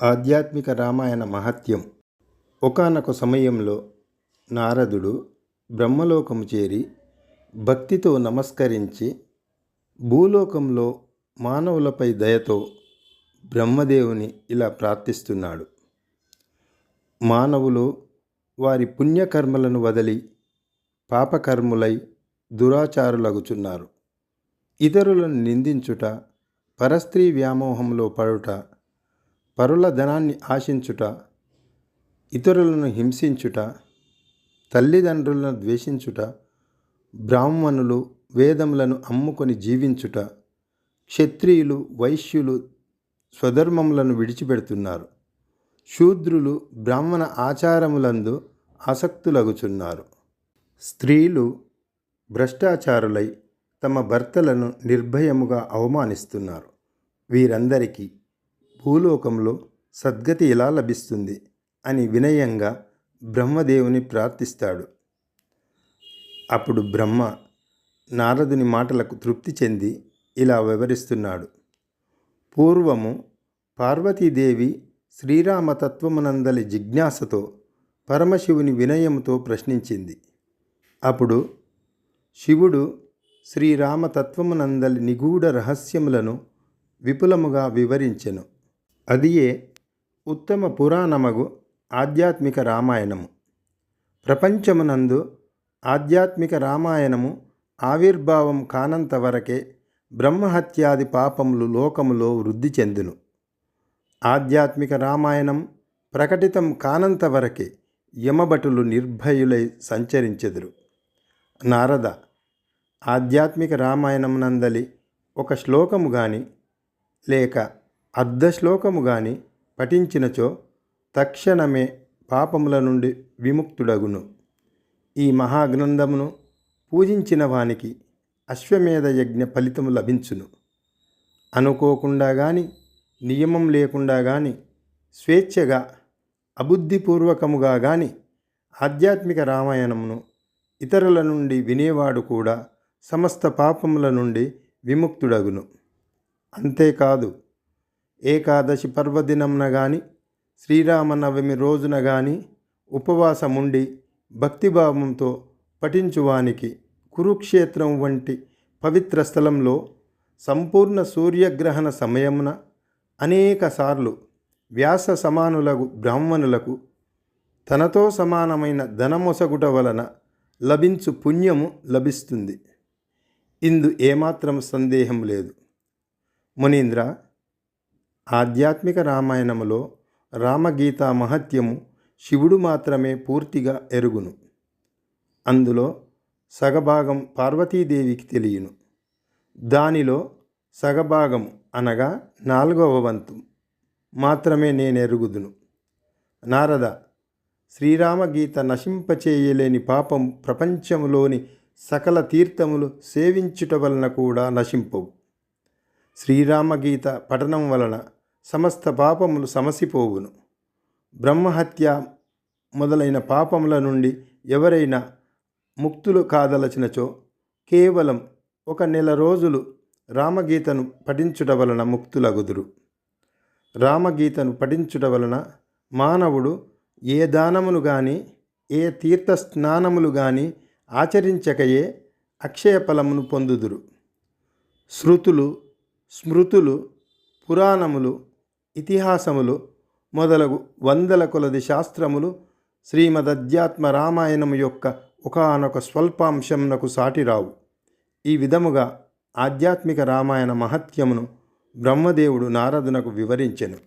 ఆధ్యాత్మిక రామాయణ మహత్యం. ఒకానొక సమయంలో నారదుడు బ్రహ్మలోకము చేరి భక్తితో నమస్కరించి భూలోకంలో మానవులపై దయతో బ్రహ్మదేవుని ఇలా ప్రార్థిస్తున్నాడు. మానవులు వారి పుణ్యకర్మలను వదిలి పాపకర్ములై దురాచారులగుచున్నారు. ఇతరులను నిందించుట, పరస్త్రీ వ్యామోహంలో పడుట, పరుల ధనాన్ని ఆశించుట, ఇతరులను హింసించుట, తల్లిదండ్రులను ద్వేషించుట, బ్రాహ్మణులు వేదములను అమ్ముకొని జీవించుట, క్షత్రియులు వైశ్యులు స్వధర్మములను విడిచిపెడుతున్నారు. శూద్రులు బ్రాహ్మణ ఆచారములందు ఆసక్తులగుచున్నారు. స్త్రీలు భ్రష్టాచారులై తమ భర్తలను నిర్భయముగా అవమానిస్తున్నారు. వీరందరికీ భూలోకంలో సద్గతి ఎలా లభిస్తుంది అని వినయంగా బ్రహ్మదేవుని ప్రార్థిస్తాడు. అప్పుడు బ్రహ్మ నారదుని మాటలకు తృప్తి చెంది ఇలా వివరిస్తున్నాడు. పూర్వము పార్వతీదేవి శ్రీరామతత్వమునందలి జిజ్ఞాసతో పరమశివుని వినయముతో ప్రశ్నించింది. అప్పుడు శివుడు శ్రీరామతత్వమునందలి నిగూఢ రహస్యములను విపులముగా వివరించెను. అదియే ఉత్తమ పురాణమగు ఆధ్యాత్మిక రామాయణము. ప్రపంచమునందు ఆధ్యాత్మిక రామాయణము ఆవిర్భావం కానంత వరకే బ్రహ్మహత్యాది పాపములు లోకములో వృద్ధి చెందును. ఆధ్యాత్మిక రామాయణం ప్రకటితం కానంత వరకే యమభటులు నిర్భయులై సంచరించెదరు. నారద, ఆధ్యాత్మిక రామాయణమునందలి ఒక శ్లోకము గాని లేక అర్ధ శ్లోకము గాని పఠించినచో తక్షణమే పాపముల నుండి విముక్తుడగును. ఈ మహాగ్రంథమును పూజించిన వానికి అశ్వమేధ యజ్ఞ ఫలితము లభించును. అనుకోకుండా గాని నియమం లేకుండా గాని స్వేచ్ఛగా అబుద్ధిపూర్వకముగా గాని ఆధ్యాత్మిక రామాయణమును ఇతరుల నుండి వినేవాడు కూడా సమస్త పాపముల నుండి విముక్తుడగును. అంతేకాదు, ఏకాదశి పర్వదినమున గాని శ్రీరామనవమి రోజున గాని ఉపవాసముండి భక్తిభావంతో పఠించువానికి కురుక్షేత్రం వంటి పవిత్ర స్థలంలో సంపూర్ణ సూర్యగ్రహణ సమయమున అనేక సార్లు వ్యాస సమానులకు బ్రాహ్మణులకు తనతో సమానమైన ధనమొసగుట వలన లభించు పుణ్యము లభిస్తుంది. ఇందు ఏమాత్రం సందేహం లేదు. మునీంద్ర, ఆధ్యాత్మిక రామాయణములో రామగీతా మహత్యము శివుడు మాత్రమే పూర్తిగా ఎరుగును. అందులో సగభాగం పార్వతీదేవికి తెలియను. దానిలో సగభాగం అనగా 4వ వంతు మాత్రమే నేనెరుగుదును. నారద, శ్రీరామగీత నశింపచేయలేని పాపం ప్రపంచములోని సకల తీర్థములు సేవించుట వలన కూడా నశింపవు. శ్రీరామగీత పఠనం వలన సమస్త పాపములు సమసిపోవును. బ్రహ్మహత్య మొదలైన పాపముల నుండి ఎవరైనా ముక్తులు కాదలచినచో కేవలం 1 నెల రోజులు రామగీతను పఠించుట వలన ముక్తులగుదురు. రామగీతను పఠించుట వలన మానవుడు ఏ దానములు గాని ఏ తీర్థ స్నానములు గాని ఆచరించకయే అక్షయ ఫలమును పొందుదురు. శృతులు, స్మృతులు, పురాణములు, ఇతిహాసములు మొదలగు వందల కొలది శాస్త్రములు శ్రీమదధ్యాత్మ రామాయణము యొక్క ఒకానొక స్వల్పాంశమునకు సాటిరావు. ఈ విధముగా ఆధ్యాత్మిక రామాయణ మహత్యమును బ్రహ్మదేవుడు నారదునకు వివరించెను.